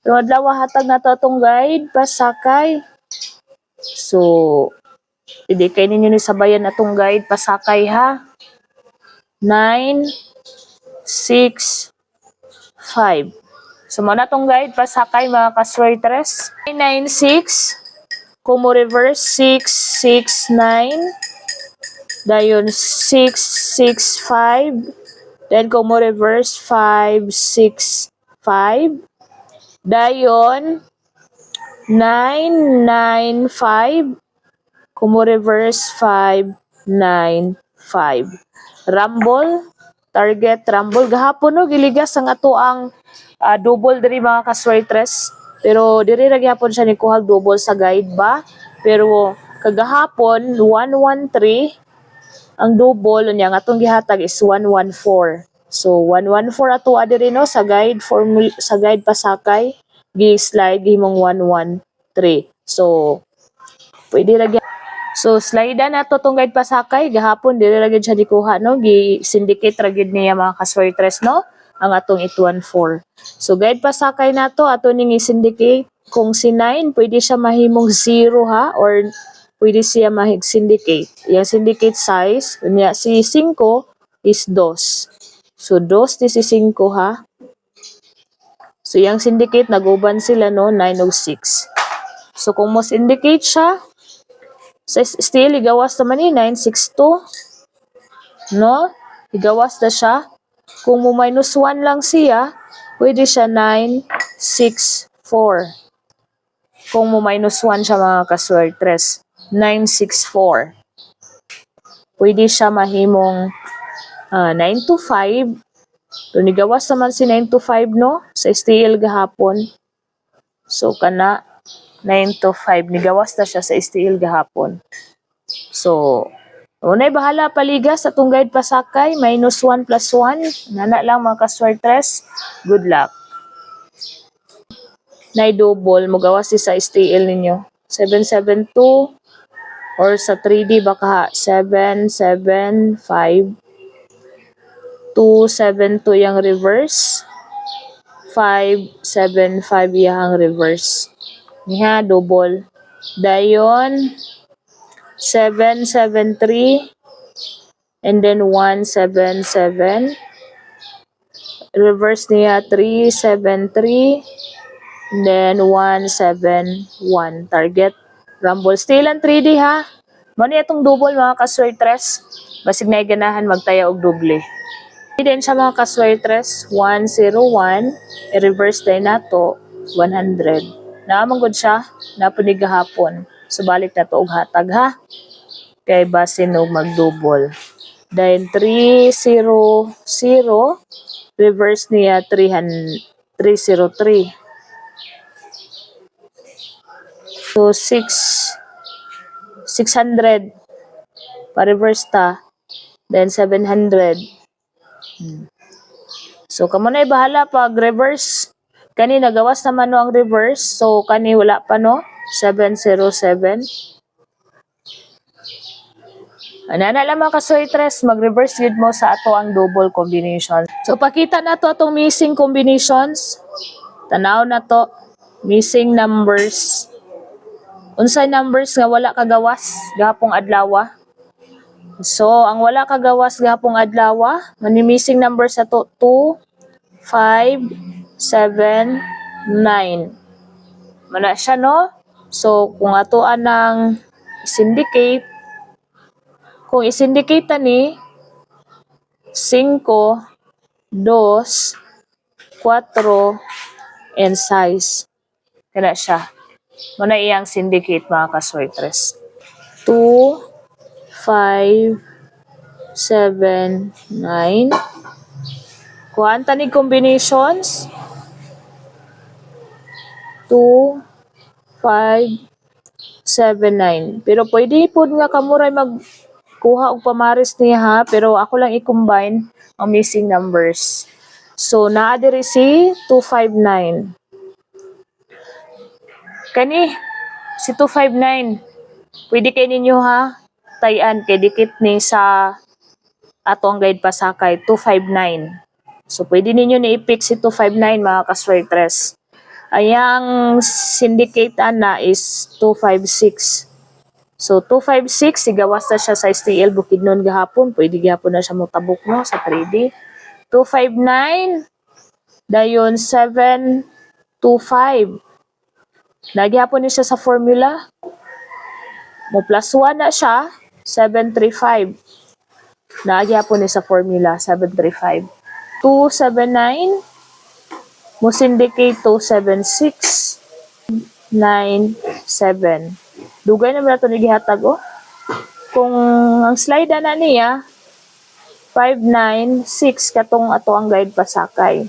Pero adlaw hatag na to atong guide pasakay. So, hindi kayo ninyo ni sabayan atong guide pasakay ha. 9, 6, 5. So, muna itong guide pasakay mga kaswertres. 9, 6. Kung mo reverse, 6, 6, 9. Dayon, 6, 6, 5. Then, kung mo reverse, 5, 6, 5. Dayon, 9, 9, 5. Kung mo reverse, 5, 9, 5. Rumble, target, rumble. Gahapon no, giligas ang ato ang double diri mga kaswertres. Pero diri ra gyapon siya ni kuhag double sa guide ba. Pero kagahapon 113 ang double unya nga atong gihatag is 114. So 114 ato diri no sa guide formula sa guide pasakay gi-slide gihimong 113. So pwede ra so slide na to tong guide pasakay gahapon diri ra gyud siya gikuha no gi-syndicate ra gyud niya mga kaswertres no ang atong 814. So guide pasakay nato ato ning i-syndicate kung si 9 pwede siya mahimong 0 ha or pwede siya mag-syndicate. Yung syndicate size, kunya si 5 is 2. So, 2 di si 5 ha. So, yung syndicate, nag-uban sila no, 9 o 6. So, kung mo syndicate siya, still, igawas naman ni 962. No? Igawas na siya. Kung mo minus 1 lang siya, pwede siya 964. Kung mo minus 1 siya mga kaswertres. 964. Pwede siya mahimong 925. So, nigawas naman si 925 no? Sa STL gahapon. So, kana 925. Nigawas na siya sa STL gahapon. So, unay bahala paligas sa itong guide pasakay. Minus 1 plus 1. Nana lang mga kaswertres. Good luck. Na-double. Mugawas si sa STL ninyo. 772. Or sa 3D baka 7, 7, 5, 2, 7, 2 yung reverse. 5, 7, 5 yung reverse. Niya, double. Dayon, 7, 7, 3. And then 1, 7, 7. Reverse niya, 3, 7, 3. And then 1, 7, 1. Target. Rumble. Still ang 3D ha. Mani itong double mga kaswertres. Basig na ganahan magtaya og doble. Then sa mga kaswertres, 101. I-reverse din nato 100. Naamang good siya. Napunig gahapon. So balik na to og hatag ha. Kay basin og mag-double. Then 300. Reverse niya 303. So, 600. Pa-reverse ta. Then, 700. So, kamo na bahala pag-reverse. Kani, nagawas naman no ang reverse. So, kani, wala pa no. 707. Anana lang mga kaswertres, mag-reverse yun mo sa ato ang double combination. So, pakita na to atong missing combinations. Tanaw na to. Missing numbers. Unsay numbers nga wala kagawas gahapong adlaw. So, ang wala kagawas gahapong adlaw, mani-missing numbers sa to 2, 5, 7, 9. Mana siya no? So, kung atoan ng syndicate, kung i-syndicate ni 5, 2, 4, and 6. Kana siya. Muna iyang syndicate mga kaswertres. 2, 5, 7, 9. Kuhaan tanig combinations. 2, 5, 7, 9. Pero pwede po nga kamuray magkuha og pamaris niya ha. Pero ako lang i-combine ang missing numbers. So, naa diri si 259. Kani, si 259, pwede kayo ninyo ha, tayan, kay dikit ni sa atong guide pasakay, 259. So, pwede ninyo na i-pick si 259 mga kaswertres. Ayang syndicate ana is 256. So 256 sigawas na siya sa STL Bukidnon gahapon, pwede gihapon na siya motabok no sa 3D. 259 dayon 725. Nagyapon ni siya sa formula. Mo plus 1 na siya, 735. Nagyapon ni sa formula, 735. 279, mo syndicate 276, 97. Dugay na ba ito ni gihatag oh? Kung ang slide na niya, 596 katong ato ang guide pasakay.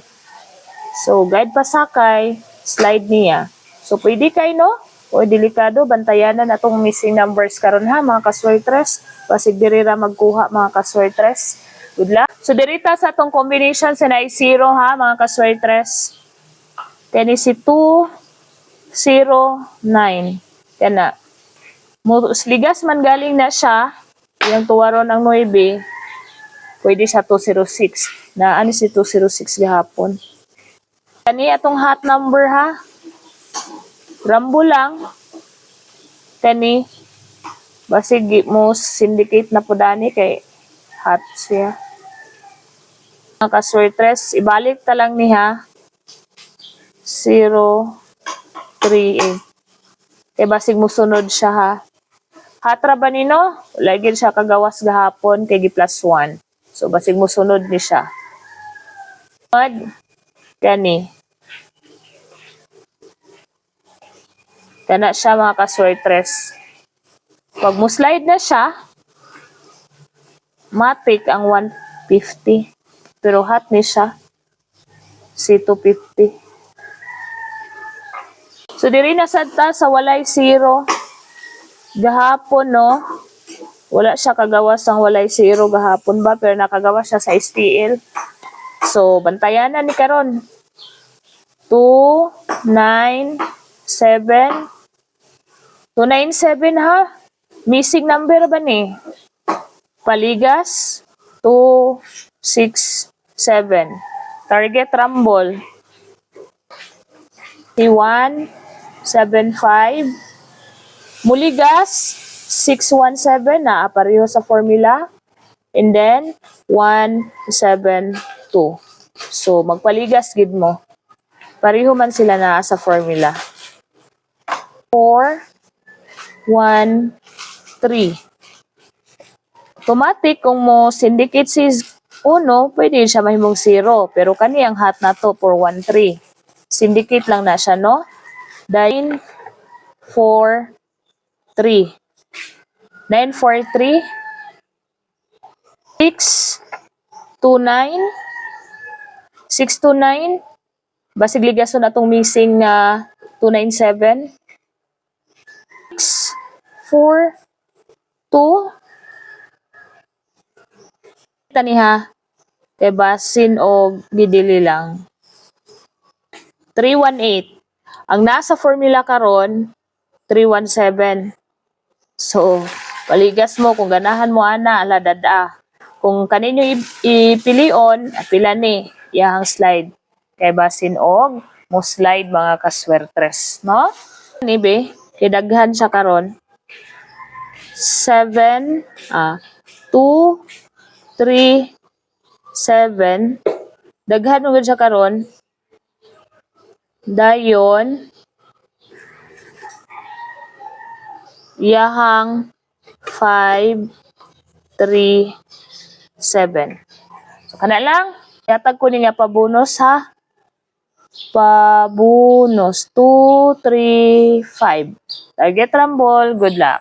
So, guide pasakay, slide niya. So, pwede kay no? O delikado, bantayanan atong missing numbers karon ha, mga kaswertres. Pasig diri ra magkuha, mga kaswertres. Good luck. So, dirita sa atong combination sa na 0 ha, mga kaswertres. Kani si 209. Kana. Ligas man galing na siya, yung tuwaron ng 9, pwede sa 206. Na ano si 206 gahapon. Kani atong hot number ha. Rambo lang. Kani. Basig mo syndicate na po dani kay hot siya. Mga kaswertres, ibalik ta lang niya. 038. Kay basig mo sunod siya ha. Hatra ba nino? Lagi siya kagawas gahapon kay gi plus 1. So basig mo sunod ni siya. Kani. Kana siya mga kaswertres. Pag mo slide na siya, matik ang 150. Pero hot ni siya. Si 250. So diri na sadta sa walay 0. Gahapon no. Wala siya kagawas ang walay 0 gahapon ba pero nakagawas siya sa STL. So bantayan na ni karon. 297 297 ha. Missing number ba ni? Paligas 267. Target rumble 175. Muligas 617 na pareho sa formula. And then 172. So magpaligas gid mo. Pareho man sila na sa formula. 4 1, 3. Automatic, kung mo syndicate si 1, pwede siya mahimong 0. Pero kani ang hot na to for 1, 3. Syndicate lang na siya, no? 9, 4, 3. 9, 4, 3. 6, 2, 9. 6, 2, 9. Basig ligason na itong missing na 297. 6, 4, 2. Tani ha. Kay basin o gidili lang. 318. Ang nasa formula karon 317. So, paligas mo kung ganahan mo ana ala dada. Kung kaninyo ipilion, pila ni iyang slide. Kay basin og mo slide mga kaswertres, no? Nibe, kay daghan siya karon. 7 2 3 7 daghan mo siya karon. Dayon yahang 5 3 7. So kana lang yatag ko niya pabonus ha. Pabonus 2 3 5. Target rumble, good luck.